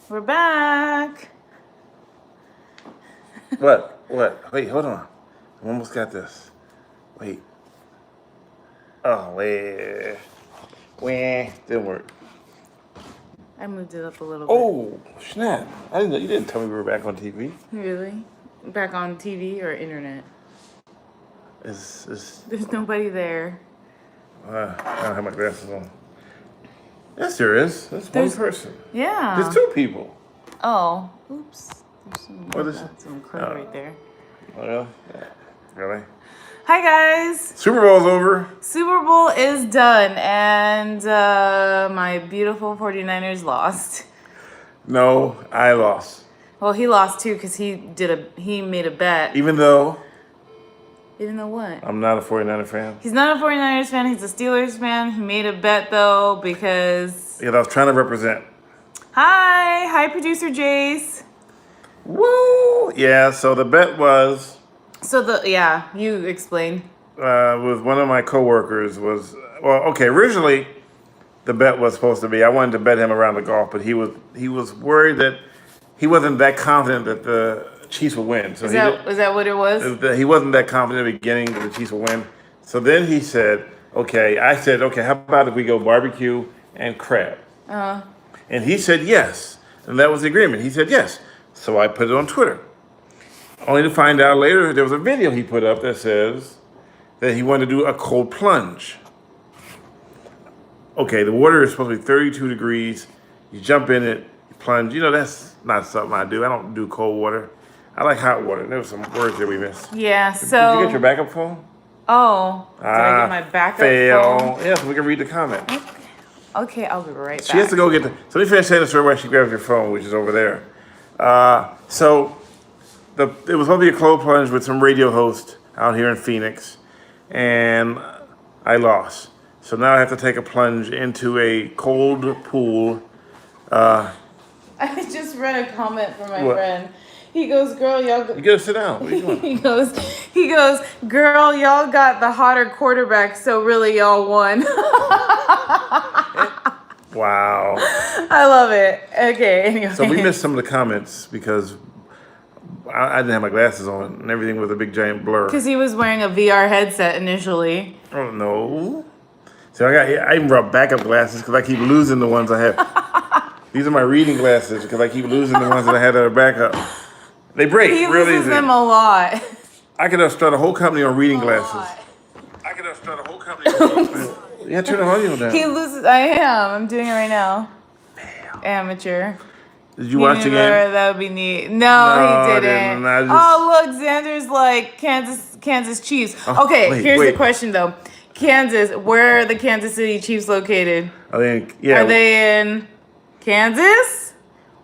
We're back. What? Wait, hold on. I almost got this. Wait. Oh, wait. Didn't work. I moved it up a little bit. Oh, snap. I didn't know. You didn't tell me we were back on TV. Really? Back on TV or internet? It's There's nobody there. I don't have my glasses on. Yes, there is. That's one person. Yeah. There's two people. Oh, oops. There's What is it? some code right there. Oh, really? Yeah. Really? Hi, guys. Super Bowl's over. Super Bowl is done, and my beautiful 49ers lost. No, I lost. Well, he lost too because he made a bet. Even though What? I'm not a 49er fan. He's not a 49ers fan. He's a Steelers fan. He made a bet, though, because... Yeah, I was trying to represent. Hi, producer Jace. Woo! Yeah, so the bet was... you explain. With one of my coworkers originally the bet was supposed to be I wanted to bet him around the golf, but he was worried that he wasn't that confident that the Chiefs would win. So is that what it was? He wasn't that confident in the beginning that the Chiefs would win. So then he said, okay, I said, okay, how about if we go barbecue and crab? And he said yes. And that was the agreement. He said yes. So I put it on Twitter. Only to find out later there was a video he put up that says that he wanted to do a cold plunge. Okay, the water is supposed to be 32 degrees. You jump in it, you plunge. You know, that's not something I do. I don't do cold water. I like hot water. There were some words that we missed. Yeah, Did so... you get your backup phone? Oh, did I get my backup phone? Yes, we can read the comment. Okay, I'll be right back. She has to go get the... So let me finish saying the story while she grabs your phone, which is over there. It was supposed to be a cold plunge with some radio host out here in Phoenix, and I lost. So now I have to take a plunge into a cold pool. I just read a comment from my What? friend. He goes, girl, y'all... You gotta sit down. What are you doing? he goes, girl, y'all got the hotter quarterback, so really y'all won. Wow. I love it. Okay, anyway. So we missed some of the comments because I didn't have my glasses on and everything was a big giant blur. Because he was wearing a VR headset initially. Oh, no. So I even brought backup glasses because I keep losing the ones I have. These are my reading glasses because I keep losing the ones that I had that are backup. They break He real loses easy. them a lot. I could have started a whole company on reading glasses. Yeah, turn the volume down. He loses... I am. I'm doing it right now. Damn. Amateur. Did you watch the game? That would be neat. No, he didn't. I Oh, look, Xander's like Kansas Chiefs. Okay, here's the question though. Kansas, where are the Kansas City Chiefs located? I think, yeah. Are they in Kansas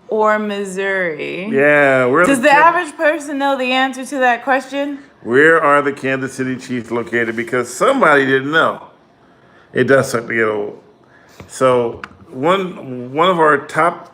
or Missouri? Yeah. Does the average person know the answer to that question? Where are the Kansas City Chiefs located? Because somebody didn't know. It does suck to get old. So one of our top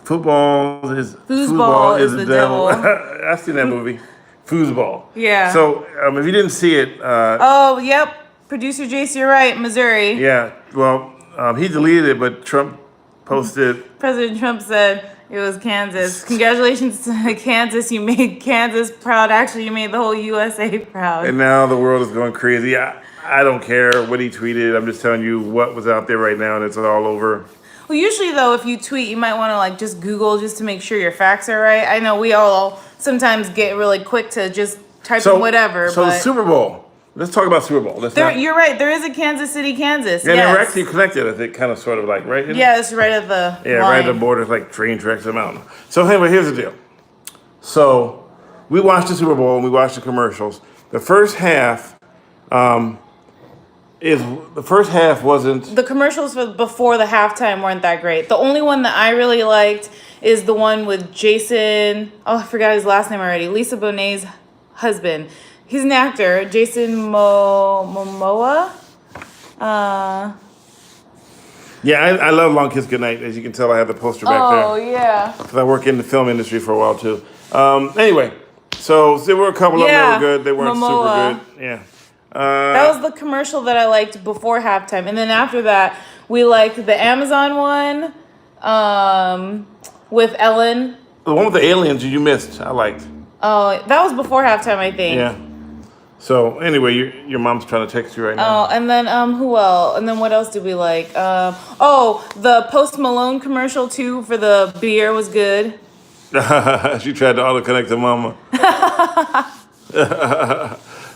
football is the devil. I've seen that movie, Foosball. Yeah. So if you didn't see it, oh, yep. Producer Jace, you're right. Missouri. yeah. Well, he deleted it, but Trump posted. President Trump said it was Kansas. Congratulations to Kansas. You made Kansas proud. Actually, you made the whole USA proud. And now the world is going crazy. I don't care what he tweeted. I'm just telling you what was out there right now, and it's all over. Well, usually, though, if you tweet, you might want to just Google just to make sure your facts are right. I know we all sometimes get really quick to just type in whatever. So the Super Bowl. Let's talk about Super Bowl. You're right. There is a Kansas City, Kansas. Yeah, yes. they were actually connected, I think, kind of sort of like, right? Yeah, it's right at the line. Right at the border. It's like train tracks or mountain. So anyway, here's the deal. So we watched the Super Bowl and we watched the commercials. The first half wasn't... The commercials before the halftime weren't that great. The only one that I really liked is the one with Jason... Oh, I forgot his last name already. Lisa Bonet's husband. He's an actor. Jason Momoa. Yeah, I love Long Kiss Goodnight. As you can tell, I have the poster back there. Oh, yeah. Because I work in the film industry for a while, too. Anyway, so there were a couple of them that were good. They weren't Momoa. super good. Yeah. That was the commercial that I liked before halftime. And then after that, we liked the Amazon one. with Ellen. The one with the aliens you missed, I liked. Oh, that was before halftime, I think. Yeah. So anyway, your mom's trying to text you right now. Oh, and then who else? And then what else did we like? The Post Malone commercial too for the beer was good. She tried to auto connect to mama.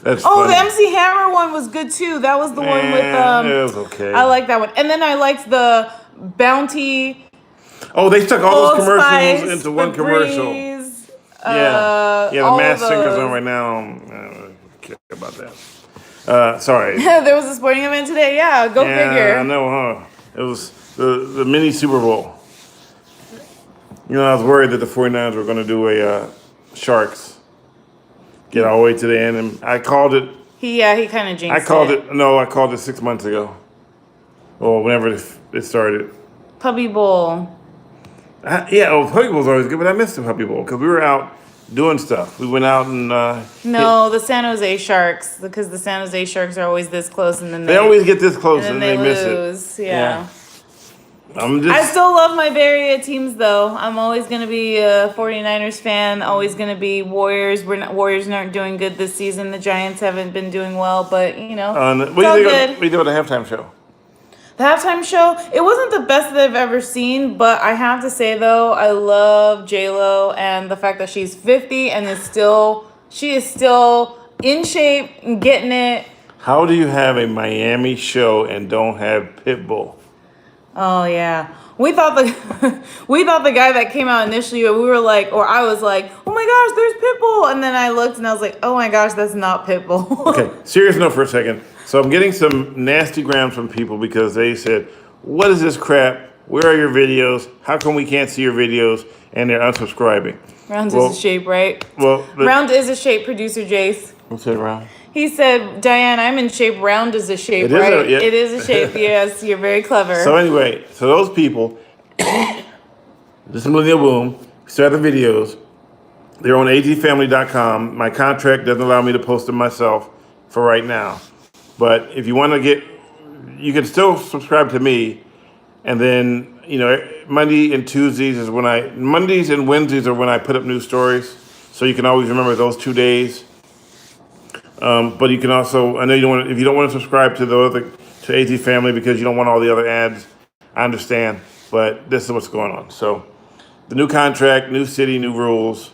That's Oh, funny. the MC Hammer one was good too. That was the one with It was okay. I like that one. And then I liked the Bounty. Oh, they stuck all Old those commercials Spice, into one commercial. Febreze, Yeah, the all Masked of Singer's those. on right now. I don't care about that. Sorry. There was a sporting event today. Yeah, go figure. I know, huh? It was the mini Super Bowl. You know, I was worried that the 49ers were going to do a Sharks. Get all the way to the end, and I called it. He kind of jinxed I called it. No, I called it 6 months ago. Or whenever it started. Puppy Bowl. Puppy Bowl's always good, but I missed the Puppy Bowl because we were out doing stuff. We went out and No, the San Jose Sharks, because the San Jose Sharks are always this close, and then they always get this close and and then they they miss lose. it. Yeah. I I still love my Bay Area teams, though. I'm always going to be a 49ers fan. Always going to be Warriors. Warriors aren't doing good this season. The Giants haven't been doing well, but, it's all good. What do you think of the halftime show? The halftime show, it wasn't the best that I've ever seen, but I have to say, though, I love J-Lo and the fact that she's 50 and she is still in shape and getting it. How do you have a Miami show and don't have Pitbull? Oh yeah, we thought the guy that came out initially, we were like, or I was like, oh my gosh, there's Pitbull, and then I looked and I was like, oh my gosh, that's not Pitbull. Okay, serious note for a second. So I'm getting some nasty grams from people because they said, what is this crap? Where are your videos? How come we can't see your videos? And they're unsubscribing. Round is a shape, right? Well, Round is a shape, producer Jace. Who said round? He said, Diane, I'm in shape. Round is a shape, right? It is a shape. Yes, you're very clever. So anyway, so those people, this is Millennial Boom, started the videos. They're on agfamily.com. My contract doesn't allow me to post them myself for right now. But if you want to you can still subscribe to me. And then, Mondays and Wednesdays are when I put up new stories. So you can always remember those 2 days. But you can also, I know if you don't want to subscribe to AZ Family because you don't want all the other ads, I understand, but this is what's going on. So the new contract, new city, new rules,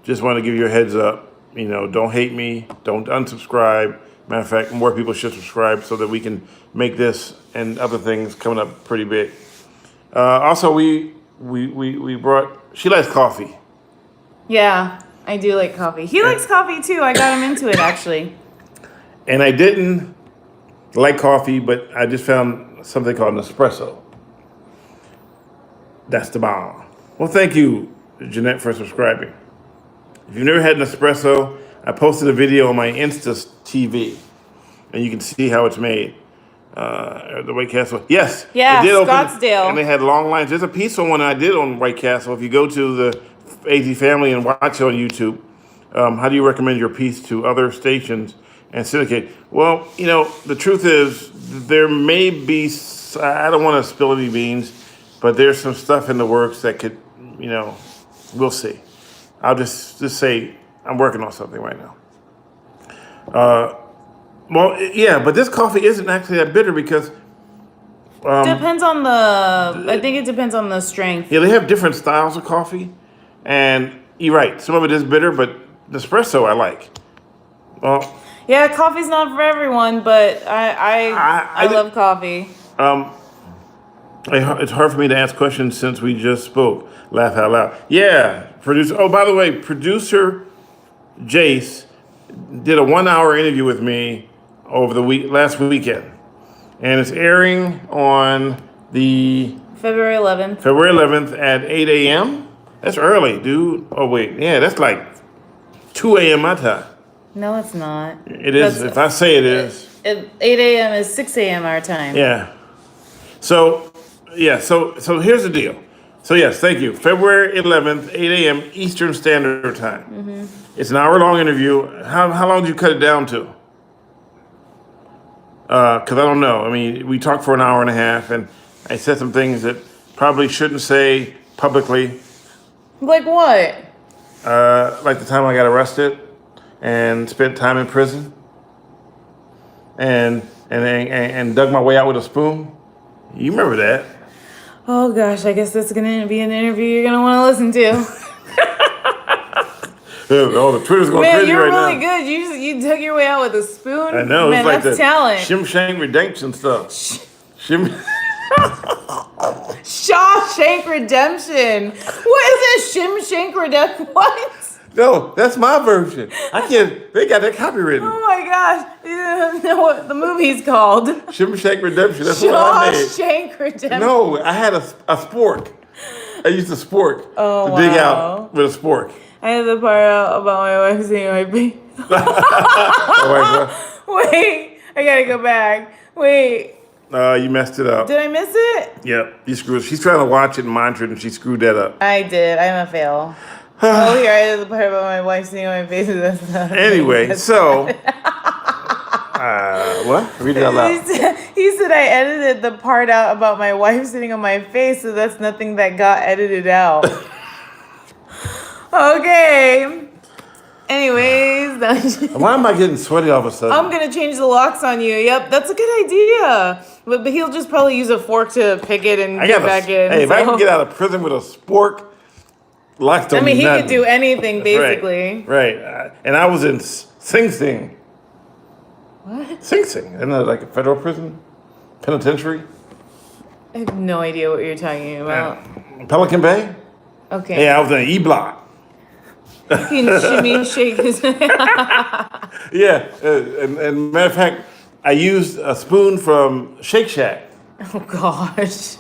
just want to give you a heads up, don't hate me, don't unsubscribe. Matter of fact, more people should subscribe so that we can make this and other things coming up pretty big. Also, we brought, she likes coffee. Yeah. I do like coffee. He likes coffee too. I got him into it actually. And I didn't like coffee, but I just found something called an espresso. That's the bomb. Well, thank you, Jeanette, for subscribing. If you've never had an espresso, I posted a video on my Insta TV, and you can see how it's made. The White Castle. Yes. Yeah, it did open, Scottsdale. and they had long lines. There's a peaceful one I did on White Castle. If you go to the AZ Family and watch it on YouTube, how do you recommend your piece to other stations and syndicate? Well, the truth is there may be, I don't want to spill any beans, but there's some stuff in the works that could, we'll see. I'll just say I'm working on something right now. But this coffee isn't actually that bitter because Depends on I think it depends on the strength. they have different styles of coffee, and you're right. Some of it is bitter, but the espresso I like. Well, Yeah, coffee's not for everyone, but I love coffee. it's hard for me to ask questions since we just spoke. Laugh out loud. Yeah, producer. Oh, by the way, producer Jace did a 1-hour interview with me over the last weekend, and it's airing on the February 11th. February 11th at 8 a.m. That's early, dude. Oh wait, yeah, that's like 2 a.m. my time. No, it's not. It is. If I say it is. 8 a.m. is 6 a.m. our time. Yeah. So here's the deal. So yes, thank you. February 11th, 8 a.m. Eastern Standard Time. Mm-hmm. It's an hour-long interview. How long did you cut it down to? Because I don't know. I mean, we talked for an hour and a half, and I said some things that probably shouldn't say publicly, Like what? Like the time I got arrested and spent time in prison, and dug my way out with a spoon. You remember that? Oh gosh, I guess that's gonna be an interview you're gonna want to listen to. Oh, the Twitter's going Man, crazy you're right really now. good. You dug your way out with a spoon. I know. Man, It's like that's the talent. Shawshank Redemption stuff. Shawshank Redemption. What is it? Shawshank Redemption? What? No, that's my version. I can't. They got that copywritten. Oh my gosh. You don't know what the movie's called. Shawshank Redemption. That's what I made. Shawshank Redemption. No, I had a spork. I used a spork to dig out with a spork. I had the part out about my wife seeing my baby. Wait, I gotta go back. Wait. You messed it up. Did I miss it? Yep, you screwed. She's trying to watch it and monitor it, and she screwed that up. I did. I'm a fail. Oh, here I had the part about my wife seeing my face. That's not Anyway, so what? Read it out loud. He said I edited the part out about my wife sitting on my face, so that's nothing that got edited out. Okay. Anyways, Why am I getting sweaty all of a sudden? I'm gonna change the locks on you. Yep, that's a good idea. But he'll just probably use a fork to pick it and get back in. Hey, if I can get out of prison with a spork, locks don't I mean, mean he nothing. could do anything basically. Right. And I was in Sing Sing. What? Sing Sing. Isn't that like a federal prison? Penitentiary? I have no idea what you're talking about. Pelican Bay? Okay. Yeah, I was in E Block. He can shimmy, shake his. Yeah, and matter of fact, I used a spoon from Shake Shack. Oh gosh.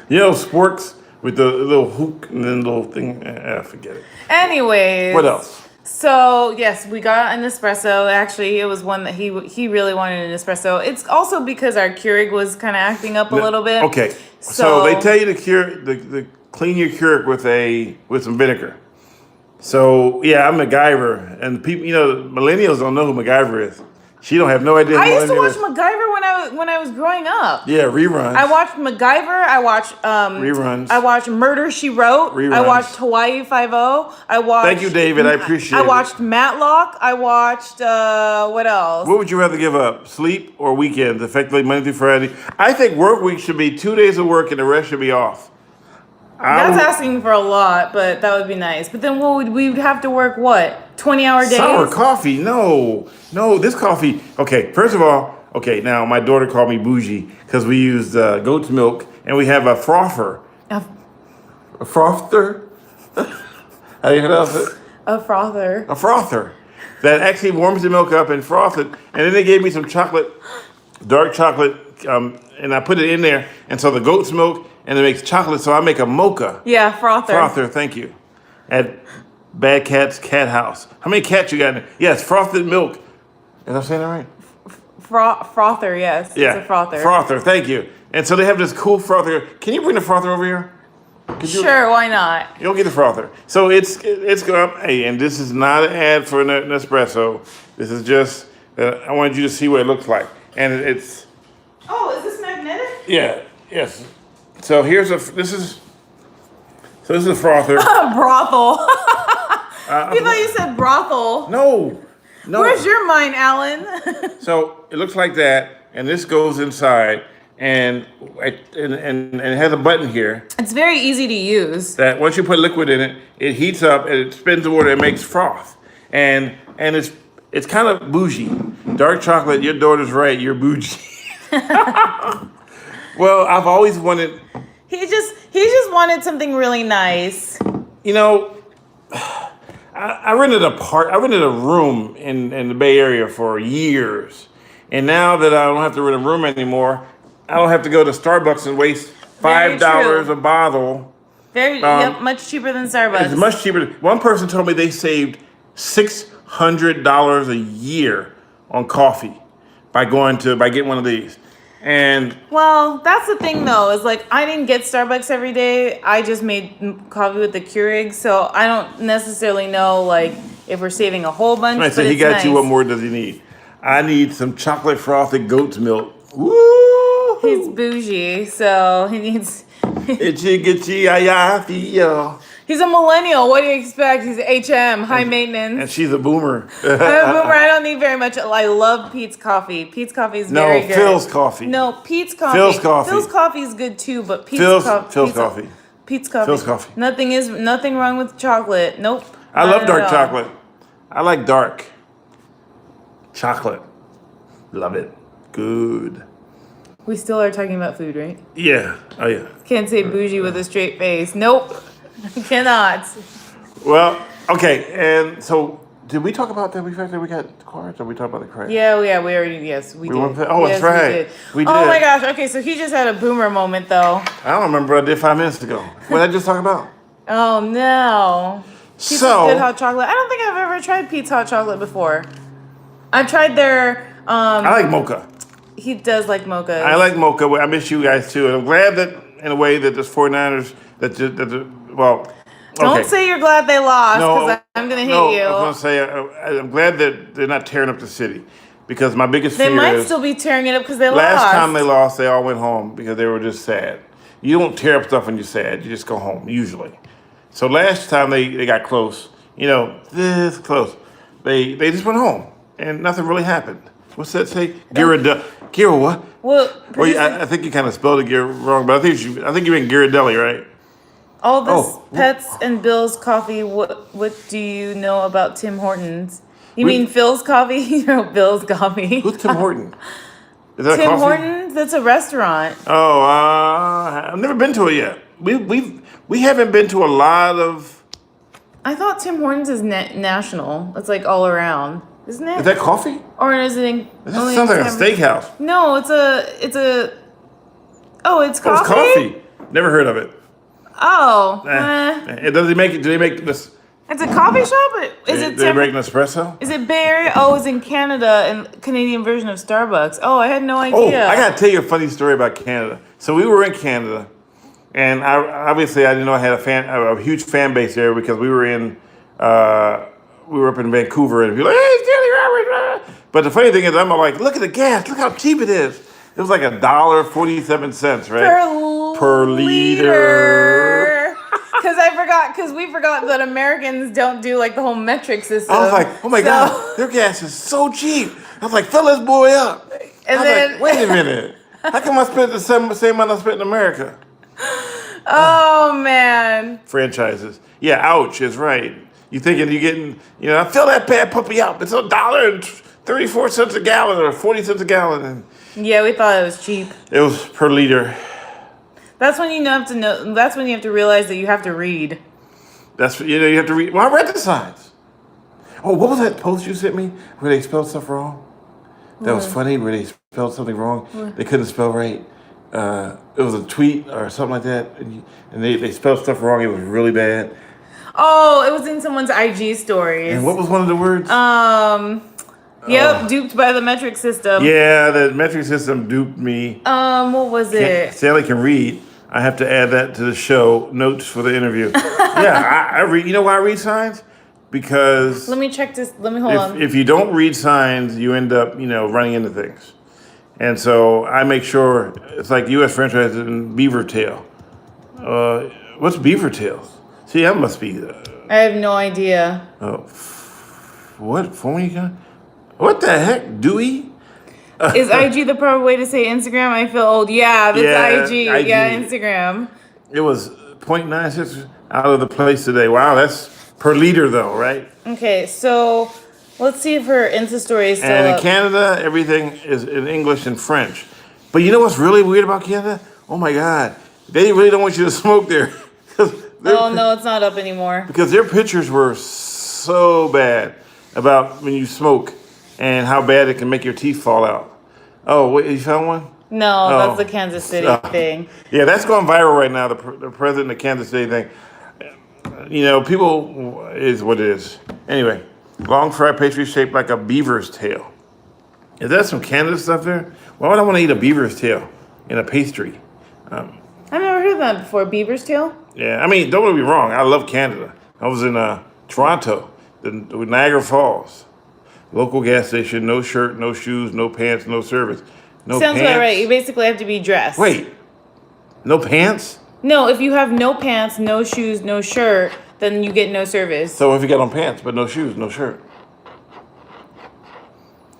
You know, sporks with the little hook and then little thing. Forget it. Anyways. What else? So yes, we got an espresso. Actually, it was one that he really wanted an espresso. It's also because our Keurig was kind of acting up a little bit. Okay, so they tell you to clean your Keurig with some vinegar. So yeah, I'm MacGyver, and people, millennials don't know who MacGyver is. She don't have no idea. I who used to watch is. MacGyver when I was growing up. Yeah, reruns. I watched MacGyver. I watched reruns. I watched Murder She Wrote. Reruns. I watched Hawaii Five-0. I watched. Thank you, David. I appreciate it. I watched Matlock. I watched what else? What would you rather give up, sleep or weekends? Effectively Monday through Friday. I think work week should be 2 days of work and the rest should be off. That's asking for a lot, but that would be nice. But then we would have to work what? 20-hour days? Sour coffee? No, this coffee. Okay, first of all, now my daughter called me bougie because we used goat's milk and we have a frother. A frother? How do you pronounce it? A frother. A frother that actually warms the milk up and froths it. And then they gave me some chocolate, dark chocolate, and I put it in there. And so the goat's milk, and it makes chocolate, so I make a mocha. Yeah, frother. Frother, thank you. At Bad Cat's Cat House. How many cats you got in there? Yes, frothed milk. Am I saying that right? Frother, yes. Yeah. It's a frother. Frother, thank you. And so they have this cool frother. Can you bring the frother over here? Sure, why not? You'll get the frother. So it's going. Hey, and this is not an ad for an espresso. This is just I wanted you to see what it looks like, and it's. Oh, is this magnetic? Yeah. Yes. So this is a frother. Brothel. You thought you said brothel. No. Where's your mind, Alan? So it looks like that, and this goes inside, and it has a button here. It's very easy to use. That once you put liquid in it, it heats up and it spins the water and makes froth, and it's kind of bougie. Dark chocolate. Your daughter's right. You're bougie. Well, I've always wanted. He just wanted something really nice. I rented a room in the Bay Area for years, and now that I don't have to rent a room anymore, I don't have to go to Starbucks and waste $5 a bottle. Much cheaper than Starbucks. It's much cheaper. One person told me they saved $600 a year on coffee by getting one of these. And well, that's the thing though, is like I didn't get Starbucks every day. I just made coffee with the Keurig, so I don't necessarily know like if we're saving a whole bunch. Right, so he got you. What more does he need? I need some chocolate frothed goat's milk. Woo! He's bougie, so he needs. Itchy, gitchy, feel. He's a millennial. What do you expect? He's HM, high maintenance. And she's a boomer. I'm a boomer. I don't need very much. I love Pete's coffee. Pete's coffee is very good. No, Phil's coffee. No, Pete's coffee. Phil's coffee. Phil's coffee is good too, but Phil's coffee. Pete's coffee. Phil's coffee. Nothing wrong with chocolate. Nope. I love dark chocolate. I like dark chocolate. Love it. Good. We still are talking about food, right? Yeah. Oh yeah. Can't say bougie with a straight face. Nope. Cannot. Well, okay. And so, did we talk about that? We got the cards, or we talked about the credit? Yeah, we already. Yes, we did. Oh, yes, that's right. We did. Oh my gosh. Okay, so he just had a boomer moment, though. I don't remember what I did 5 minutes ago. What did I just talk about? Oh no. Pete's good hot chocolate. I don't think I've ever tried Pete's hot chocolate before. I've tried their. I like mocha. He does like mocha. I like mocha. I miss you guys too, and I'm glad that in a way that there's 49ers well. Don't say you're glad they lost, because I'm gonna hate you. I was gonna say I'm glad that they're not tearing up the city, because my biggest fear is they might still be tearing it up because they lost. Last time they lost, they all went home because they were just sad. You don't tear up stuff when you're sad. You just go home usually. So last time they got close, this close, they just went home and nothing really happened. What's that say? Gira what? Well, I think you kind of spelled it wrong, but I think you mean Ghirardelli, right? All this Pets and Bill's coffee. What do you know about Tim Hortons? You mean Phil's coffee? Bill's coffee. Who's Tim Horton? Is that Tim a coffee? Hortons? That's a restaurant. Oh, I've never been to it yet. We haven't been to a lot of. I thought Tim Hortons is national. It's like all around, isn't it? Is that coffee? Or is it? That sounds like a steakhouse. No, it's a. Oh, it's coffee. Oh, it's coffee. Never heard of it. Oh. Do they make this? It's a coffee shop? Is it? They make an espresso? Is it Bay Area? Oh, it's in Canada and Canadian version of Starbucks. Oh, I had no idea. Oh, I gotta tell you a funny story about Canada. So we were in Canada, and I didn't know I had a huge fan base there because we were up in Vancouver, and people were like, hey, Stanley Roberts. But the funny thing is, I'm like, look at the gas, look how cheap it is. It was like $1.47, right? Per liter. Because we forgot that Americans don't do like the whole metric system. I was like, oh my God, their gas is so cheap. I was like, fill this boy up. And then, like, wait a minute. How come I spent the same amount I spent in America? Oh, man. Franchises. Yeah, ouch is right. You thinking you're getting, I fill that bad puppy up. It's $1.34 a gallon or 40 cents a gallon. Yeah, we thought it was cheap. It was per liter. That's when you have to know. That's when you have to realize that you have to read. That's you have to read. Well, I read the signs. Oh, what was that post you sent me where they spelled stuff wrong? That was funny. Where they spelled something wrong. They couldn't spell right. It was a tweet or something like that, and they spelled stuff wrong. It was really bad. Oh, it was in someone's IG stories. And what was one of the words? Duped by the metric system. Yeah, the metric system duped me. What was it? Stanley can read. I have to add that to the show notes for the interview. Yeah, I read. You know why I read signs? Because let me check this. Let me hold on. If you don't read signs, you end up, running into things. And so I make sure it's like U.S. franchise and beaver tail. What's beaver tails? See, that must be. I have no idea. Oh, what phone you got? What the heck, Dewey? Is IG the proper way to say Instagram? I feel old. Yeah, that's IG. Yeah, Instagram. It was 0.96 out of the place today. Wow, that's per liter though, right? Okay, so let's see if her Insta story is still And in up. Canada, everything is in English and French. But you know what's really weird about Canada? Oh my God, they really don't want you to smoke there. Oh no, it's not up anymore. Because their pictures were so bad about when you smoke and how bad it can make your teeth fall out. Oh, wait, you found one? No, that's the Kansas City thing. Yeah, that's going viral right now, the president of Kansas City thing. People is what it is. Anyway, long fried pastry shaped like a beaver's tail. Is that some Canada stuff there? Why would I want to eat a beaver's tail in a pastry? I've never heard of that before. Beaver's tail? Yeah, I mean, don't get me wrong. I love Canada. I was in Toronto, the Niagara Falls. Local gas station, no shirt, no shoes, no pants, no service. No Sounds pants. about right. You basically have to be dressed. Wait, no pants? No, if you have no pants, no shoes, no shirt, then you get no service. So if you got on pants but no shoes, no shirt,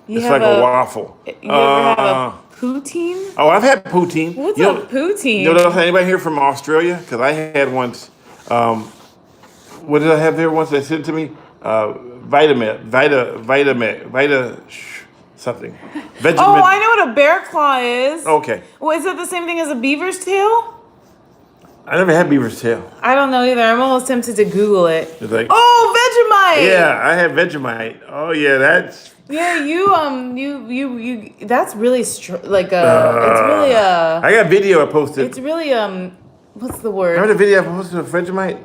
You it's have like a waffle. You ever have a poutine? Oh, I've had poutine. What's You a know- poutine? You know, anybody here from Australia? Because I had once. What did I have there once? They sent to me something. Vitamin. Oh, I know what a bear claw is. Okay, Well, is it the same thing as a beaver's tail? I never had beaver's tail. I don't know either. I'm almost tempted to Google it. It's like, Oh, Vegemite. yeah, I had Vegemite. Oh yeah, that's. Yeah, you that's really it's really I got video I posted. it's really what's the Remember word? the video I posted of Vegemite?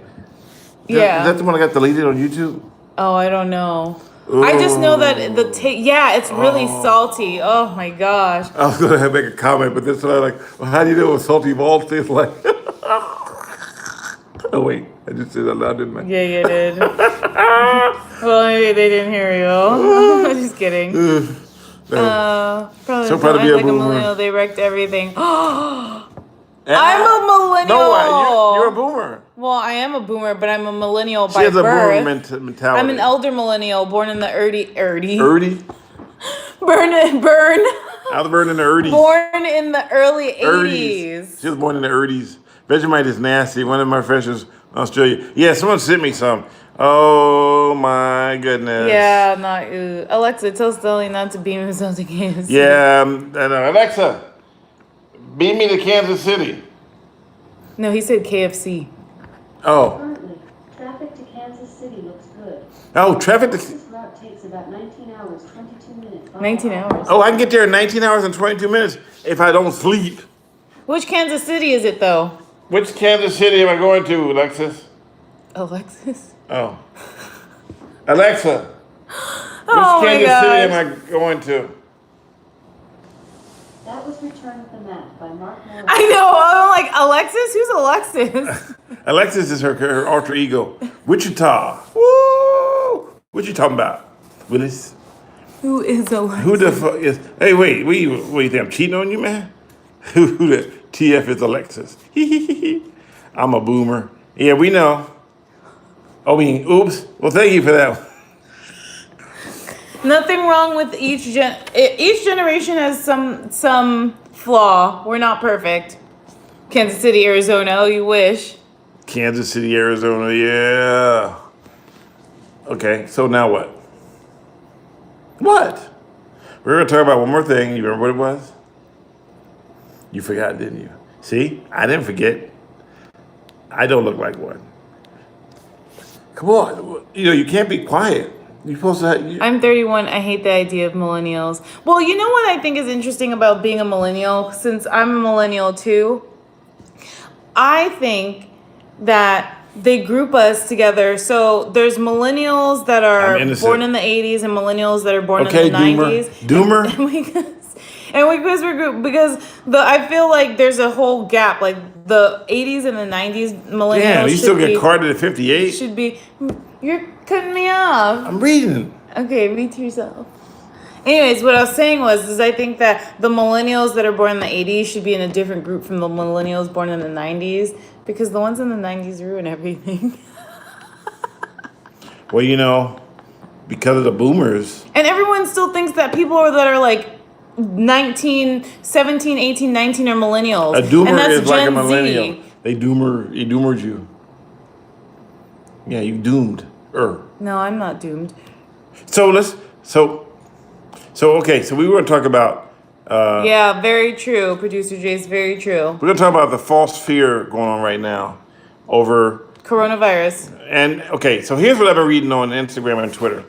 Yeah. Is that the one I got deleted on YouTube? Oh, I don't know. I just know that yeah, it's really salty. Oh my gosh. I was gonna make a comment, but this one I like. Well, how do you know what salty balls taste like? Oh wait, I just said that loud, didn't I? Yeah, you did. Well, maybe they didn't hear you. I'm just kidding. Probably So proud to be a like boomer. millennial. They wrecked everything. And I'm a millennial. No, you're a boomer. Well, I am a boomer, but I'm a millennial She by has a boomer birth. mentality. I'm an elder millennial, born in the Erdy? burn. I was born in the Erdies. Born in the early Erdies. 80s. She was born in the Erdies. Vegemite is nasty. One of my freshers in Australia. Yeah, someone sent me some. Oh my goodness. Yeah, not you. Alexa, tell Stelly not to beam himself to Kansas City. Yeah, Alexa, beam me to Kansas City. No, he said KFC. Oh. Currently, traffic to Kansas City looks good. Oh, traffic to. This route takes about 19 hours, 22 minutes. 19 hours. Oh, I can get there in 19 hours and 22 minutes if I don't sleep. Which Kansas City is it, though? Which Kansas City am I going to, Alexis? Alexis? Oh. Alexa, which Oh my Kansas City am gosh. I going to? That was Return of the Map by Mark Morris. I know. I'm like, Alexis? Who's Alexis? Alexis is her alter ego. Wichita. Woo! What you talking about, Willis? Who is Alexis? Who the fuck is? Hey, wait. What you think I'm cheating on you, man? Who the TF is Alexis? I'm a boomer. Yeah, we know. Oh, oops. Well, thank you for that. Nothing wrong with each generation has some flaw. We're not perfect. Kansas City, Arizona. Oh, you wish. Kansas City, Arizona. Yeah. Okay. So now what? What? We're gonna talk about one more thing. You remember what it was? You forgot, didn't you? See, I didn't forget. I don't look like one. Come on, you can't be quiet. You're supposed to. I'm 31. I hate the idea of millennials. Well, you know what I think is interesting about being a millennial, since I'm a millennial too? I think that they group us together. So there's millennials that are I'm innocent. born in the 80s and millennials that are born Okay, in the doomer. 90s. Doomer? Because we're grouped, because I feel like there's a whole gap. Like the 80s and the 90s millennials. Damn, you still should get be- carded at 58? Should be. You're cutting me off. I'm reading. Okay, read to yourself. Anyways, what I was saying is I think that the millennials that are born in the 80s should be in a different group from the millennials born in the 90s, because the ones in the 90s ruin everything. Well, because of the boomers. And everyone still thinks that people that are like 19, 17, 18, 19 are millennials. A doomer and that's is like a Gen millennial. Z. He doomered you. Yeah, you doomed. No, I'm not doomed. So okay, so we were going to talk about, Yeah, very true, producer Jace, very true. we're going to talk about the false fear going on right now over, Coronavirus. and okay, so here's what I've been reading on Instagram and Twitter.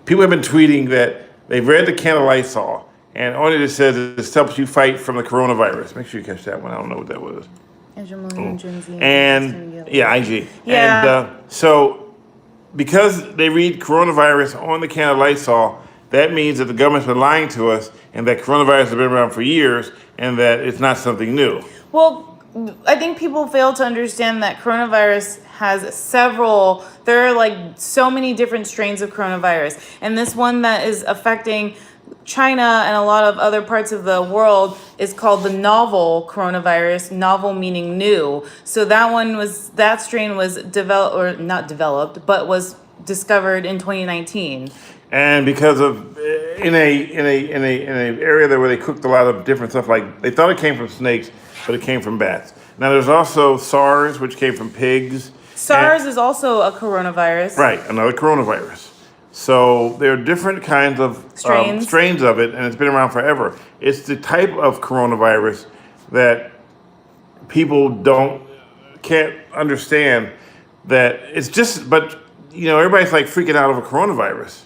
People have been tweeting that they've read the can of Lysol, and on it says this helps you fight from the coronavirus. Make sure you catch that one. I don't know what that was. As your millennial Gen Z. And yeah, IG. Yeah. And so because they read coronavirus on the can of Lysol, that means that the government's been lying to us and that coronavirus has been around for years and that it's not something new. Well, I think people fail to understand that coronavirus has there are like so many different strains of coronavirus. And this one that is affecting China and a lot of other parts of the world is called the novel coronavirus, novel meaning new. So that strain was developed, or not developed, but was discovered in 2019. And because of in a area there where they cooked a lot of different stuff, like they thought it came from snakes, but it came from bats. Now there's also SARS, which came from pigs. SARS is also a coronavirus. Right, another coronavirus. So there are different kinds of strains of it, and it's been around forever. It's the type of coronavirus that people can't understand. That it's just, but everybody's like freaking out over coronavirus.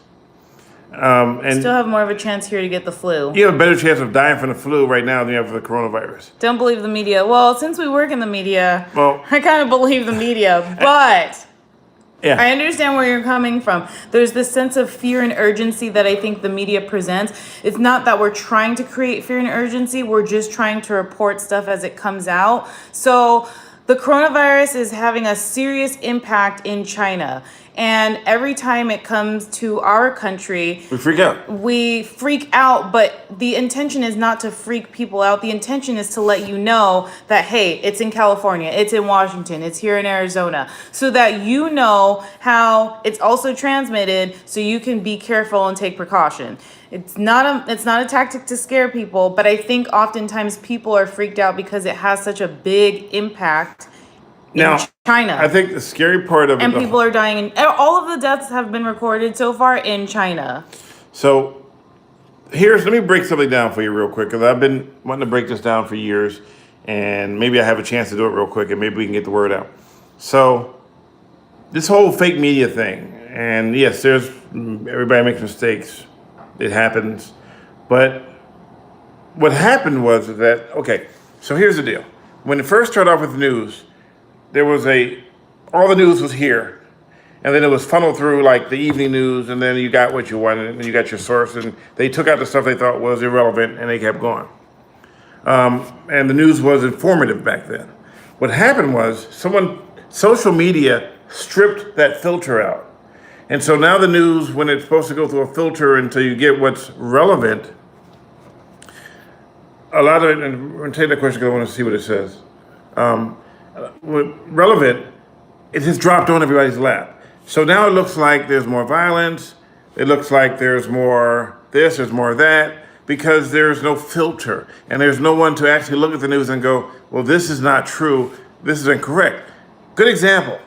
And still have more of a chance here to get the flu. you have a better chance of dying from the flu right now than you have for the coronavirus. Don't believe the media. Well, since we work in the media, Well, I kind of believe the media, but yeah. I understand where you're coming from. There's this sense of fear and urgency that I think the media presents. It's not that we're trying to create fear and urgency. We're just trying to report stuff as it comes out. So the coronavirus is having a serious impact in China. And every time it comes to our country, We freak out. we freak out, but the intention is not to freak people out. The intention is to let you know that, hey, it's in California, it's in Washington, it's here in Arizona, so that you know how it's also transmitted, so you can be careful and take precaution. It's not a tactic to scare people, but I think oftentimes people are freaked out because it has such a big impact in Now, China. I think the scary part of And it. people are dying. All of the deaths have been recorded so far in China. So let me break something down for you real quick, because I've been wanting to break this down for years, and maybe I have a chance to do it real quick, and maybe we can get the word out. So this whole fake media thing, and yes, everybody makes mistakes. It happens. But what happened was that, okay, so here's the deal. When it first started off with the news, there was all the news was here. And then it was funneled through like the evening news, and then you got what you wanted, and you got your source, and they took out the stuff they thought was irrelevant, and they kept going. And the news was informative back then. What happened was social media stripped that filter out. And so now the news, when it's supposed to go through a filter until you get what's relevant, a lot of it, and I'm going to take that question because I want to see what it says. Relevant, it has dropped on everybody's lap. So now it looks like there's more violence. It looks like there's more this, there's more that, because there's no filter. And there's no one to actually look at the news and go, well, this is not true. This is incorrect. Good example,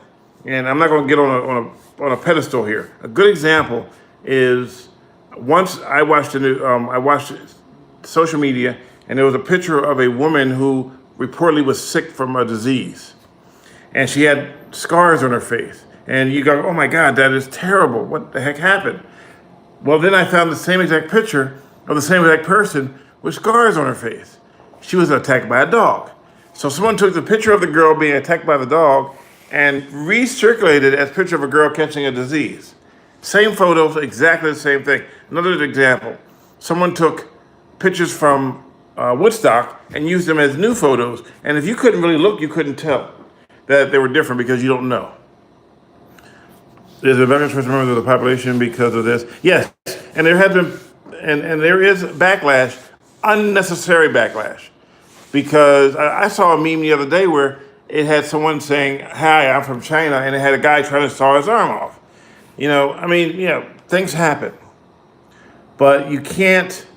and I'm not going to get on a pedestal here. A good example is once I watched I watched social media, and there was a picture of a woman who reportedly was sick from a disease, and she had scars on her face. And you go, oh my God, that is terrible. What the heck happened? Well, then I found the same exact picture of the same exact person with scars on her face. She was attacked by a dog. So someone took the picture of the girl being attacked by the dog and recirculated it as a picture of a girl catching a disease. Same photos, exactly the same thing. Another example, someone took pictures from Woodstock and used them as new photos. And if you couldn't really look, you couldn't tell that they were different because you don't know. There's a very large member of the population because of this. Yes, and there has been, and there is backlash, unnecessary backlash. Because I saw a meme the other day where it had someone saying, hi, I'm from China, and it had a guy trying to saw his arm off. Things happen. But you can't,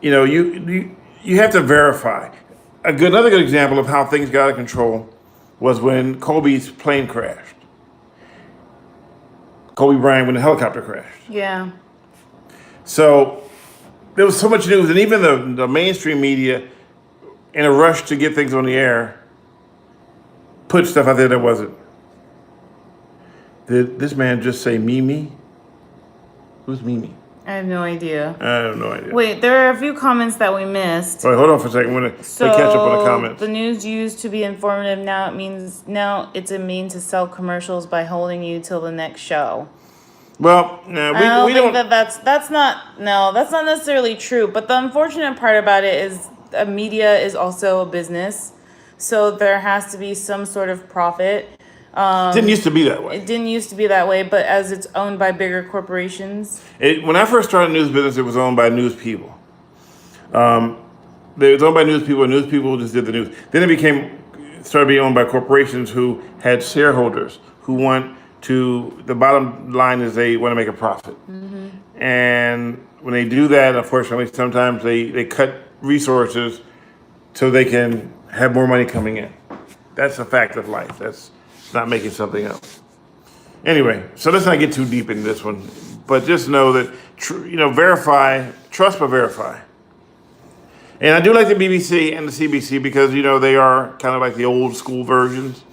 you have to verify. Another good example of how things got out of control was when Kobe's plane crashed. Kobe Bryant, when the helicopter crashed. Yeah. So there was so much news, and even the mainstream media, in a rush to get things on the air, put stuff out there that wasn't. Did this man just say Mimi? Who's Mimi? I have no idea. I have no idea. Wait, there are a few comments that we missed. All right, hold on for a second. I'm going to catch up on the comments. The news used to be informative. Now it's a means to sell commercials by holding you till the next show. Well, I don't think that's not necessarily true. But the unfortunate part about it is media is also a business, so there has to be some sort of profit. Didn't used to be that way. It didn't used to be that way, but as it's owned by bigger corporations. When I first started news business, it was owned by news people. It was owned by news people, and news people just did the news. Then started being owned by corporations who had shareholders who the bottom line is they want to make a profit. And when they do that, unfortunately, sometimes they cut resources so they can have more money coming in. That's a fact of life. That's not making something up. Anyway, so let's not get too deep into this one, but just know that, trust but verify. And I do like the BBC and the CBC because, they are kind of like the old school versions.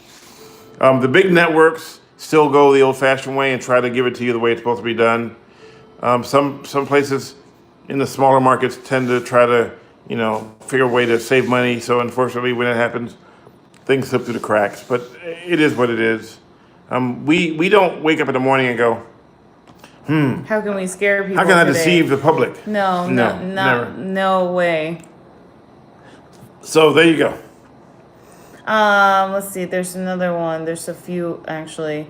The big networks still go the old fashioned way and try to give it to you the way it's supposed to be done. Some places in the smaller markets tend to try to, figure a way to save money. So unfortunately, when that happens, things slip through the cracks. But it is what it is. We don't wake up in the morning and go, How can we scare people how can I today? deceive the public? No, never. no way. So there you go. Let's see. There's another one. There's a few actually.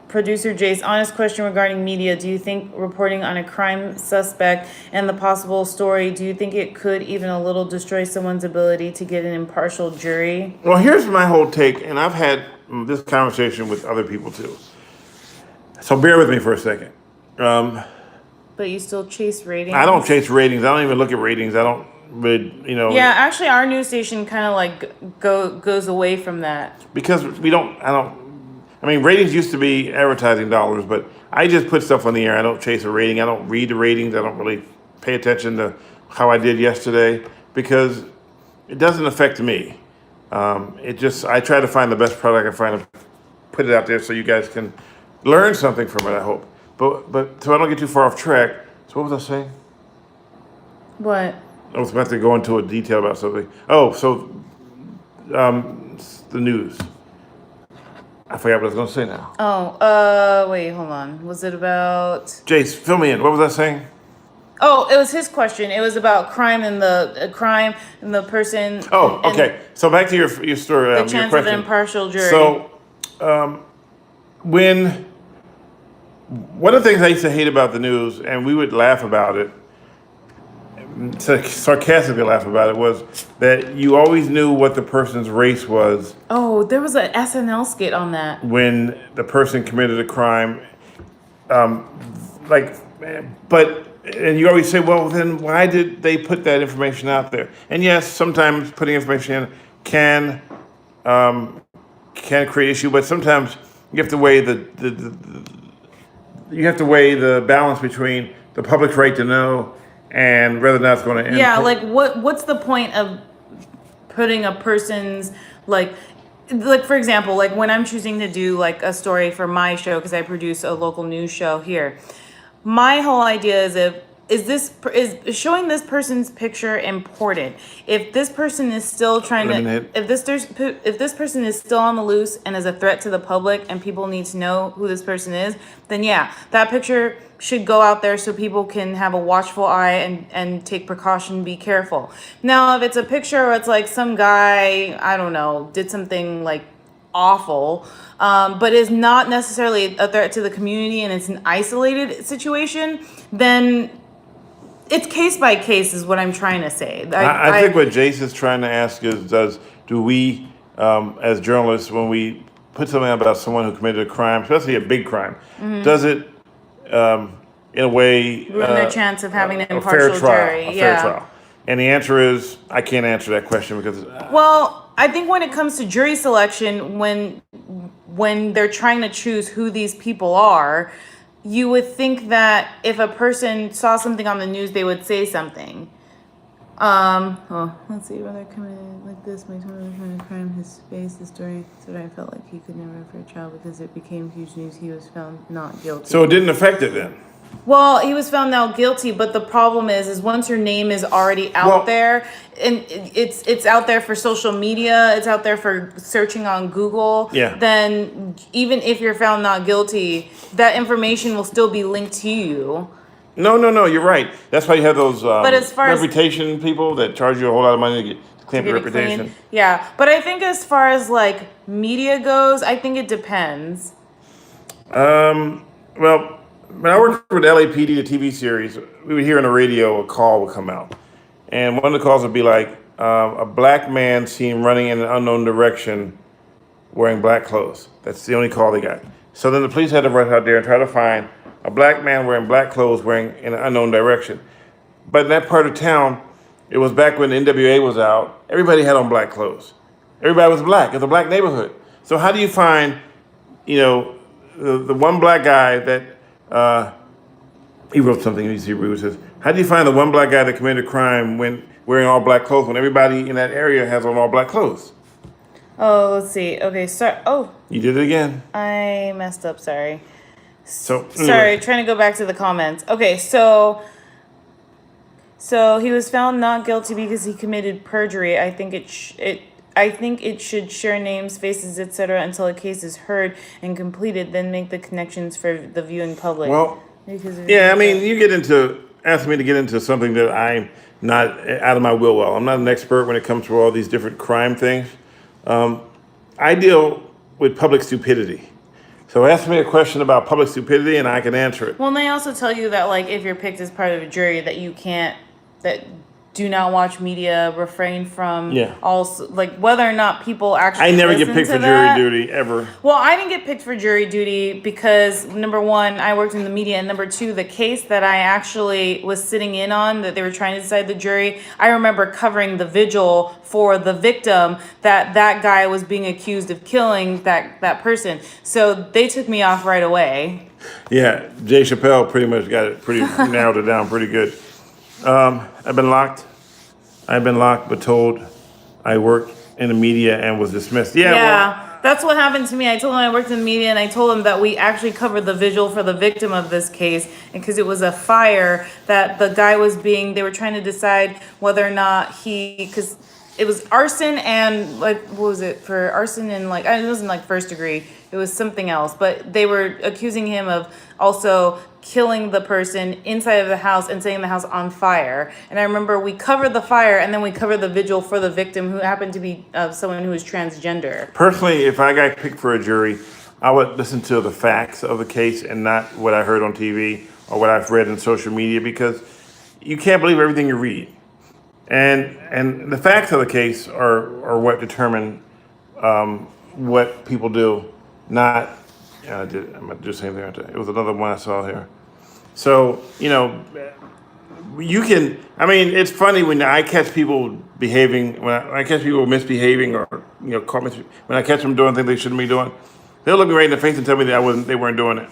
Producer Jace, honest question regarding media. Do you think reporting on a crime suspect and the possible story, do you think it could even a little destroy someone's ability to get an impartial jury? Well, here's my whole take, and I've had this conversation with other people too. So bear with me for a second. But you still chase ratings? I don't chase ratings. I don't even look at ratings. I don't read, Yeah, actually, our news station kind of like goes away from that. Because ratings used to be advertising dollars, but I just put stuff on the air. I don't chase a rating. I don't read the ratings. I don't really pay attention to how I did yesterday because it doesn't affect me. I try to find the best product I can find and put it out there so you guys can learn something from it, I hope. But so I don't get too far off track. So what was I saying? What? I was about to go into a detail about something. Oh, so the news. I forgot what I was going to say now. Oh, wait, hold on. Was it about... Jace, fill me in. What was I saying? Oh, it was his question. It was about crime and the person... Oh, okay. So back to your story, the your chance question. of an impartial jury. So, one of the things I used to hate about the news, and we would laugh about it, sarcastically laugh about it, was that you always knew what the person's race was. Oh, there was an SNL skit on that. When the person committed a crime, and you always say, well, then why did they put that information out there? And yes, sometimes putting information in can create issue, but sometimes you have to weigh the balance between the public's right to know and whether or not it's going to end. Yeah, like what's the point of putting a person's like for example, like when I'm choosing to do like a story for my show because I produce a local news show here. My whole idea is showing this person's picture important. If this person is still trying to, if this person is still on the loose and is a threat to the public and people need to know who this person is, then yeah, that picture should go out there so people can have a watchful eye and take precaution, be careful. Now, if it's a picture where it's like some guy, I don't know, did something like awful, but is not necessarily a threat to the community and it's an isolated situation, then it's case by case is what I'm trying to say. I think what Jace is trying to ask is, do we, as journalists, when we put something out about someone who committed a crime, especially a big crime, does it, in a way, ruin their chance of having an impartial jury? A fair trial. And the answer is, I can't answer that question because... Well, I think when it comes to jury selection, when they're trying to choose who these people are, you would think that if a person saw something on the news, they would say something. Let's see, whether committed like this makes one of the kind of crime his face the story so that I felt like he could never for a trial because it became huge news. He was found not guilty. So it didn't affect it then? Well, he was found now guilty, but the problem is once your name is already out there, and it's out there for social media, it's out there for searching on Google. Yeah. Then even if you're found not guilty, that information will still be linked to you. No, you're right. That's why you have those But as far as reputation people that charge you a whole lot of money to clean up get your it clean. reputation. Yeah, but I think as far as like media goes, I think it depends. Well, when I worked with LAPD, the TV series, we would hear on the radio a call would come out, and one of the calls would be like a black man seen running in an unknown direction, wearing black clothes. That's the only call they got. So then the police had to rush out there and try to find a black man wearing black clothes, wearing in an unknown direction. But in that part of town, it was back when the NWA was out. Everybody had on black clothes. Everybody was black. It's a black neighborhood. So how do you find, the one black guy that he wrote something in Hebrew. It says, "How do you find the one black guy that committed a crime when wearing all black clothes when everybody in that area has on all black clothes?" Oh, let's see. Okay, You did it again. I messed up. Sorry. So Sorry, trying to go back to the comments. Okay, so he was found not guilty because he committed perjury. I think it should share names, faces, etc. until a case is heard and completed, then make the connections for the viewing public. Well, yeah, I mean, you ask me to get into something that I'm not out of my will. Well, I'm not an expert when it comes to all these different crime things. I deal with public stupidity. So ask me a question about public stupidity and I can answer it. Well, and they also tell you that, like, if you're picked as part of a jury, that you can't, that do not watch media, refrain from also, like, whether or not people actually I never get listen picked to for that. jury duty, ever. Well, I didn't get picked for jury duty because, number one, I worked in the media, and number two, the case that I actually was sitting in on, that they were trying to decide the jury, I remember covering the vigil for the victim that guy was being accused of killing that person. So they took me off right away. Yeah, Jay Chappelle pretty much got it narrowed it down pretty good. I've been locked, but told I worked in the media and was dismissed. Yeah, that's what happened to me. I told him I worked in the media, and I told him that we actually covered the vigil for the victim of this case, and because it was a fire that the guy they were trying to decide whether or not because it was arson and, like, what was it, for arson and, like, it wasn't like first degree, it was something else, but they were accusing him of also killing the person inside of the house and setting the house on fire. And I remember we covered the fire, and then we covered the vigil for the victim, who happened to be someone who was transgender. Personally, if I got picked for a jury, I would listen to the facts of the case and not what I heard on TV or what I've read in social media, because you can't believe everything you read. And the facts of the case are what determine what people do. Not, I'm going to do the same thing. It was another one I saw here. So, you can, I mean, it's funny when I catch people behaving, when I catch people misbehaving or, when I catch them doing things they shouldn't be doing, they'll look me right in the face and tell me that they weren't doing it.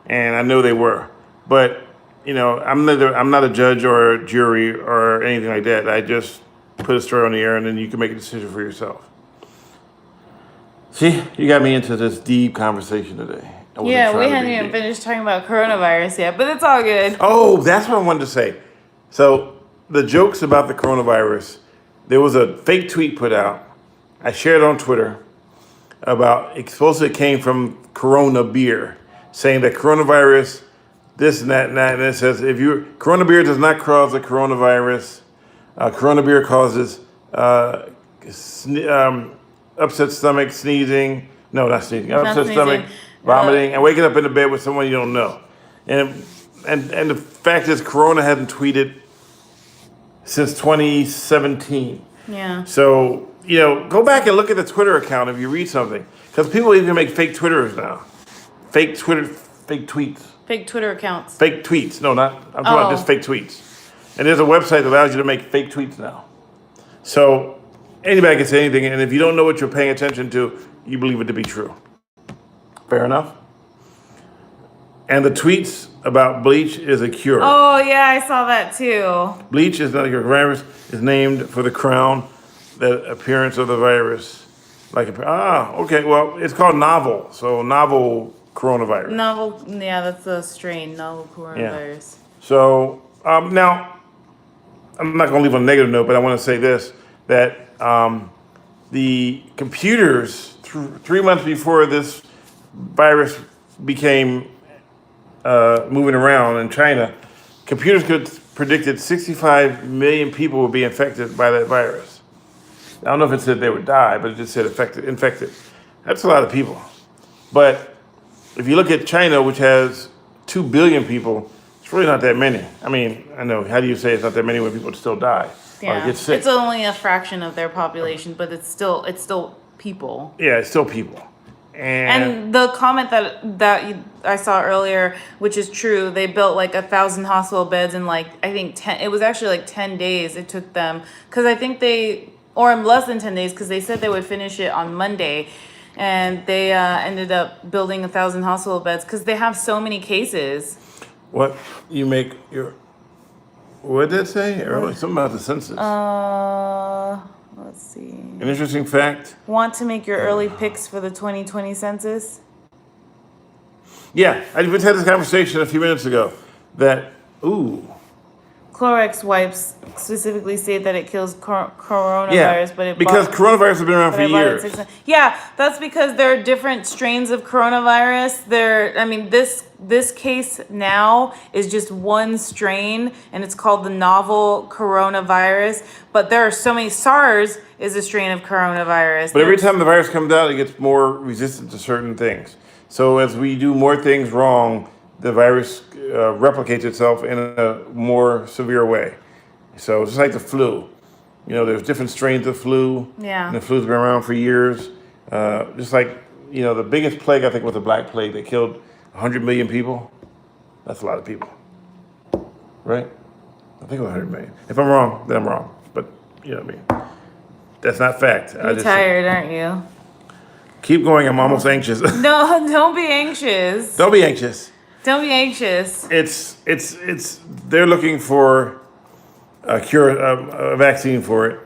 And I know they were. But, I'm not a judge or a jury or anything like that. I just put a story on the air, and then you can make a decision for yourself. See, you got me into this deep conversation today. Yeah, we hadn't even finished talking about coronavirus yet, but it's all good. Oh, that's what I wanted to say. So the jokes about the coronavirus, there was a fake tweet put out. I shared on Twitter about, it supposedly came from Corona beer, saying that coronavirus, this and that and that, and it says, Corona beer does not cause the coronavirus. Corona beer causes upset stomach, sneezing. No, not sneezing. Upset stomach, vomiting, and waking up in the bed with someone you don't know. And the fact is, Corona hasn't tweeted since 2017. Yeah. So, go back and look at the Twitter account if you read something. Because people even make fake Twitters now. Fake tweets. Fake Twitter accounts. Fake tweets. No, I'm talking about just fake tweets. And there's a website that allows you to make fake tweets now. So anybody can say anything, and if you don't know what you're paying attention to, you believe it to be true. Fair enough? And the tweets about bleach is a cure. Oh, yeah, I saw that too. Bleach is not a cure. Virus is named for the crown, the appearance of the virus. Okay, well, it's called novel. So novel coronavirus. Novel, yeah, that's the strain, novel coronavirus. Yeah. So now, I'm not going to leave on a negative note, but I want to say this, that the computers, 3 months before this virus became moving around in China, computers predicted 65 million people would be infected by that virus. I don't know if it said they would die, but it just said infected. That's a lot of people. But if you look at China, which has 2 billion people, it's really not that many. I mean, I know, how do you say it's not that many when people still die or Yeah, get sick? it's only a fraction of their population, but it's still people. Yeah, it's still people. And the comment I saw earlier, which is true, they built like 1,000 hospital beds in like I think 10. It was actually like 10 days it took them because I think or in less than 10 days because they said they would finish it on Monday, and they ended up building 1,000 hospital beds because they have so many cases. What you make your? What did that say? Or something about the census. Let's see. An interesting fact. Want to make your early picks for the 2020 census? Yeah, I just had this conversation a few minutes ago. That Clorox wipes specifically state that it kills coronavirus, yeah, but because coronavirus has been around for years. Yeah, that's because there are different strains of coronavirus. This case now is just one strain, and it's called the novel coronavirus. But there are so many. SARS is a strain of coronavirus. But every time the virus comes out, it gets more resistant to certain things. So as we do more things wrong, the virus replicates itself in a more severe way. So it's just like the flu. You know, there's different strains of flu. Yeah. And the flu's been around for years. Just like, the biggest plague, I think, was the Black Plague that killed 100 million people. That's a lot of people. Right? I think it was 100 million. If I'm wrong, then I'm wrong. But, you know what I mean? That's not fact. You're tired, aren't you? Keep going. I'm almost anxious. No, don't be anxious. Don't be anxious. Don't be anxious. It's they're looking for a cure, a vaccine for it.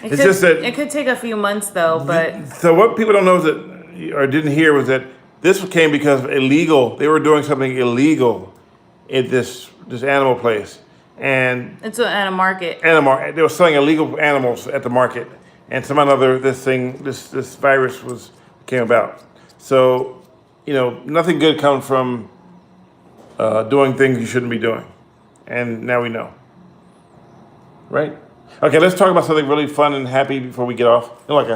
It's just that it could take a few months though, but so what people don't know is that or didn't hear was that this came because of illegal. They were doing something illegal at this animal place, and it's at a market. They were selling illegal animals at the market, and this virus came about. So, nothing good comes from doing things you shouldn't be doing. And now we know. Right? Okay, let's talk about something really fun and happy before we get off. Like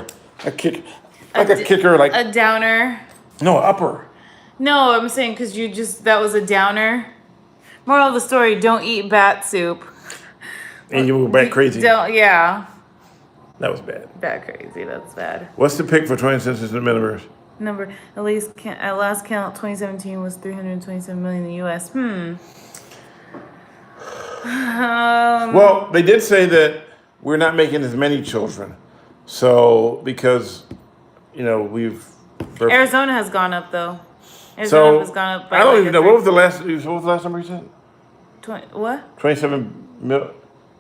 a kicker, like a downer. No, upper. No, I'm saying because that was a downer. Moral of the story: don't eat bat soup. And you were bat crazy. Yeah. That was bad. Bat crazy. That's bad. What's the pick for 20 census in the metaverse? At last count, 2017 was 327 million in the U.S. Well, they did say that we're not making as many children. So, because, Arizona has gone up, though. Arizona has gone up by I don't even know. What was the last number you said? what? 27 million.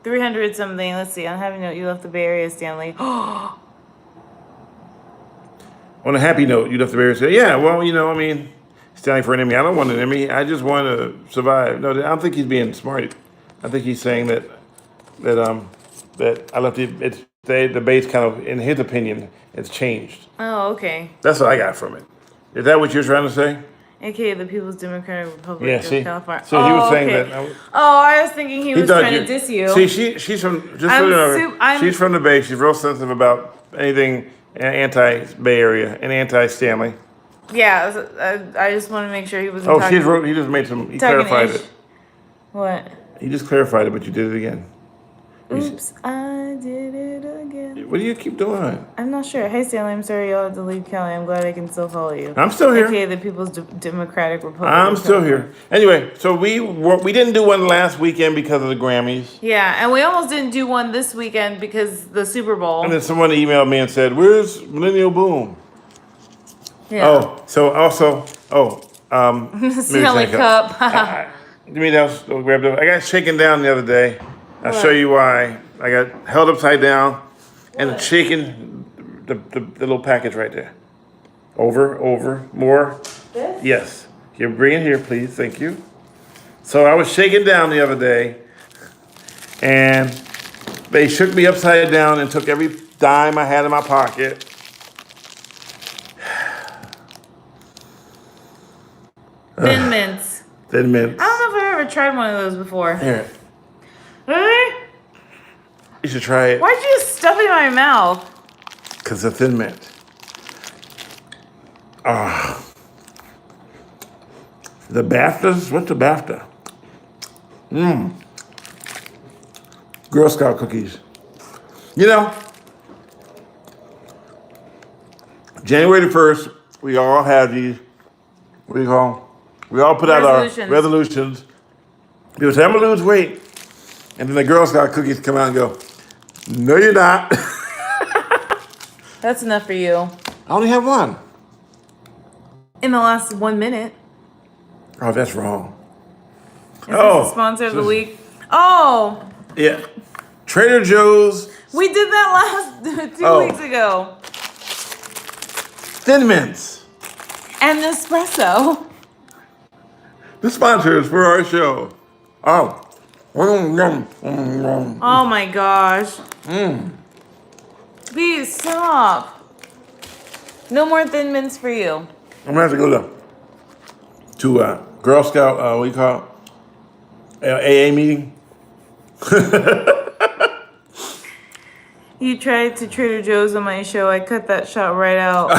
300 something. Let's see. I'm having note. You left the Bay Area, Stanley. On a happy note, you left the Bay Area. Yeah, well, standing for an Emmy. I don't want an Emmy. I just want to survive. No, I don't think he's being smart. I think he's saying that I left the base kind of, in his opinion, it's changed. Oh, okay. That's what I got from it. Is that what you're trying to say? AKA the People's Democratic Republic of California. So he was saying that. I was thinking he was trying to diss you. See, she's from, she's from the Bay. She's real sensitive about anything anti-Bay Area and anti-Stanley. Yeah, I just want to make sure he wasn't he just made he clarified it. What? He just clarified it, but you did it again. Oops, I did it again. What do you keep doing? I'm not sure. Hey, Stanley, I'm sorry y'all had to leave Cali. I'm glad I can still follow you. I'm still here. Okay, the People's Democratic Republic. I'm still here. Anyway, so we didn't do one last weekend because of the Grammys. Yeah, and we almost didn't do one this weekend because the Super Bowl. And then someone emailed me and said, "Where's Millennial Boom?" Yeah. Oh, so also, Stanley Cup. Give me that. Grab it. I got shaken down the other day. I'll show you why. I got held upside down and shaken the little package right there. Over, more. This? Yes. Here, bring it here, please. Thank you. So I was shaken down the other day, and they shook me upside down and took every dime I had in my pocket. Thin Mints. Thin Mints. I don't know if I've ever tried one of those before. Here. Really? You should try it. Why'd you stuff it in my mouth? because of Thin Mint. The BAFTAs? What's the BAFTA? Girl Scout cookies. You know, January the 1st, we all have these, what do you call them? We all put out our resolutions. People say, I'm going to lose weight. And then the Girl Scout cookies come out and go, no, you're not. That's enough for you. I only have one. In the last 1 minute. Oh, that's wrong. Is this the sponsor of the week? Oh. Yeah. Trader Joe's. We did that last 2 weeks ago. Thin Mints. And Nespresso. The sponsors for our show. Oh. Oh my gosh. Please stop. No more Thin Mints for you. I'm gonna have to go to Girl Scout, what do you call it? AA meeting. You tried to Trader Joe's on my show. I cut that shot right out.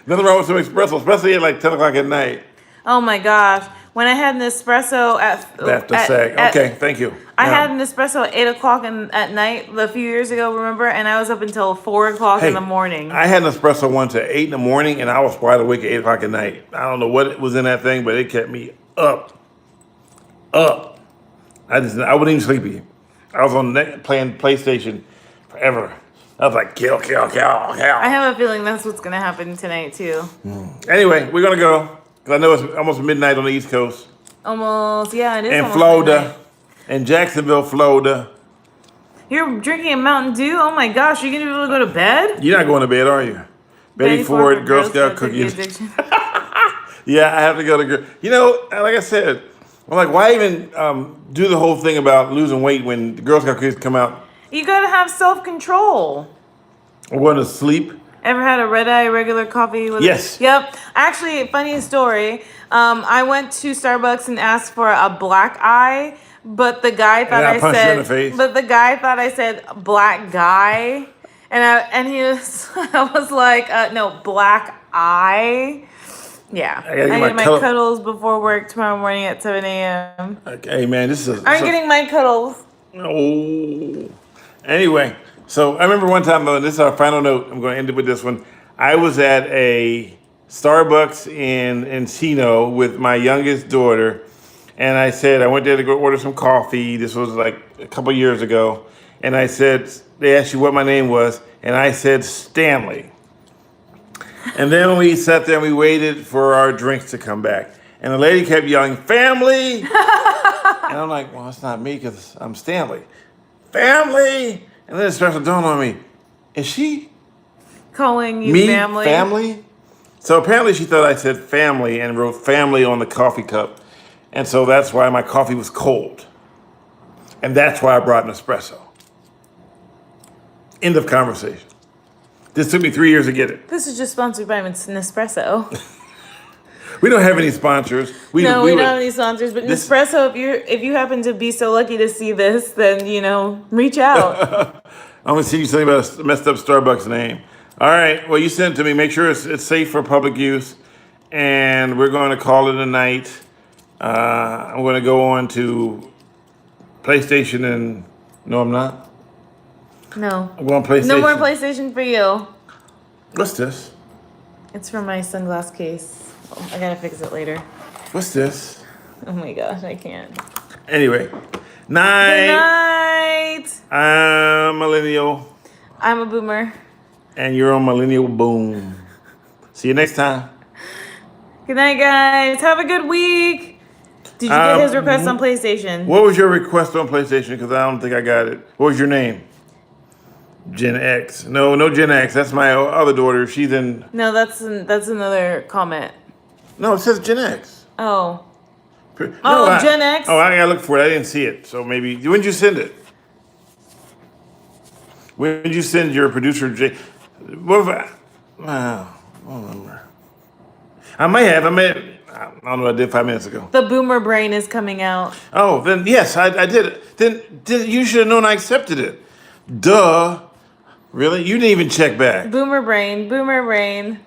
Nothing wrong with some espresso, especially at like 10 o'clock at night. Oh my gosh. When I had an espresso Okay, thank you. I had an espresso at 8 o'clock at night a few years ago, remember? And I was up until 4 o'clock in the morning. I had an espresso once at 8 in the morning, and I was wide awake at 8 o'clock at night. I don't know what was in that thing, but it kept me up. I wasn't even sleepy. I was playing PlayStation forever. I was like, kill. I have a feeling that's what's going to happen tonight, too. Anyway, we're going to go. Because I know it's almost midnight on the East Coast. Almost, yeah, it is. In almost Florida. midnight. In Jacksonville, Florida. You're drinking a Mountain Dew? Oh my gosh, you're going to be able to go to bed? You're not going to bed, are you? Betty Ford, Girl Scout cookies. Yeah, I have to go to Girl. You know, like I said, I'm like, why even do the whole thing about losing weight when the Girl Scout cookies come out? You got to have self-control. I'm going to sleep. Ever had a red eye regular coffee with Yes. Yep. Actually, funny story. I went to Starbucks and asked for a black eye, but the guy thought I said black guy. And he was I was like, no, black eye. Yeah. I get my cuddles before work tomorrow morning at 7 a.m. Okay, man, this is I'm getting my cuddles. Oh. Anyway, so I remember one time, though, this is our final note. I'm going to end it with this one. I was at a Starbucks in Encino with my youngest daughter, and I said I went there to go order some coffee. This was like a couple years ago. And I said, they asked you what my name was, and I said Stanley. And then we sat there and we waited for our drinks to come back. And the lady kept yelling, family! And I'm like, well, it's not me because I'm Stanley. Family! And then it starts to dawn on me, is she calling you me family? Family? So apparently she thought I said family and wrote family on the coffee cup. And so that's why my coffee was cold. And that's why I brought an espresso. End of conversation. This took me 3 years to get it. This is just sponsored by Nespresso. We don't have any sponsors. We don't have any sponsors, but Nespresso, if you happen to be so lucky to see this, then, reach out. I'm going to see you something about a messed up Starbucks name. All right. Well, you sent it to me. Make sure it's safe for public use. And we're going to call it a night. I'm going to go on to PlayStation and... No, I'm not. No. I'm going PlayStation. No more PlayStation for you. What's this? It's from my sunglass case. Oh, I gotta fix it later. What's this? Oh my gosh, I can't. Anyway. Night. Good night. I'm Millennial. I'm a boomer. And you're on Millennial Boom. See you next time. Good night, guys. Have a good week. Did you get his request on PlayStation? What was your request on PlayStation? Because I don't think I got it. What was your name? Gen X. No Gen X. That's my other daughter. She's in... No, that's another comment. No, it says Gen X. Oh. Gen X? Oh, I gotta look for it. I didn't see it. So maybe... When did you send it? When did you send your producer, Jay? What if I don't remember. I don't know what I did 5 minutes ago. The boomer brain is coming out. Oh, then yes, I did it. Then you should have known I accepted it. Duh. Really? You didn't even check back. Boomer brain, boomer brain.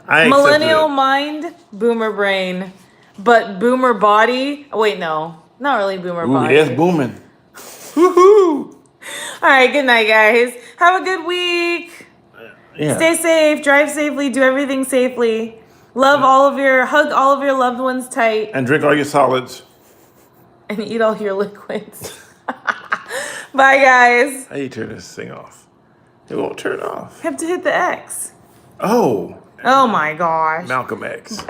I accepted Millennial it. mind, boomer brain. But boomer body. Oh, wait, no. Not really boomer Ooh, body. yes, booming. Woohoo! All right, good night, guys. Have a good week. Yeah. Stay safe, drive safely, do everything safely. Hug all of your loved ones tight, And drink all your solids. and eat all your liquids. Bye, guys. How do you turn this thing off? It won't turn off. Have to hit the X. Oh, Oh my gosh. Malcolm X.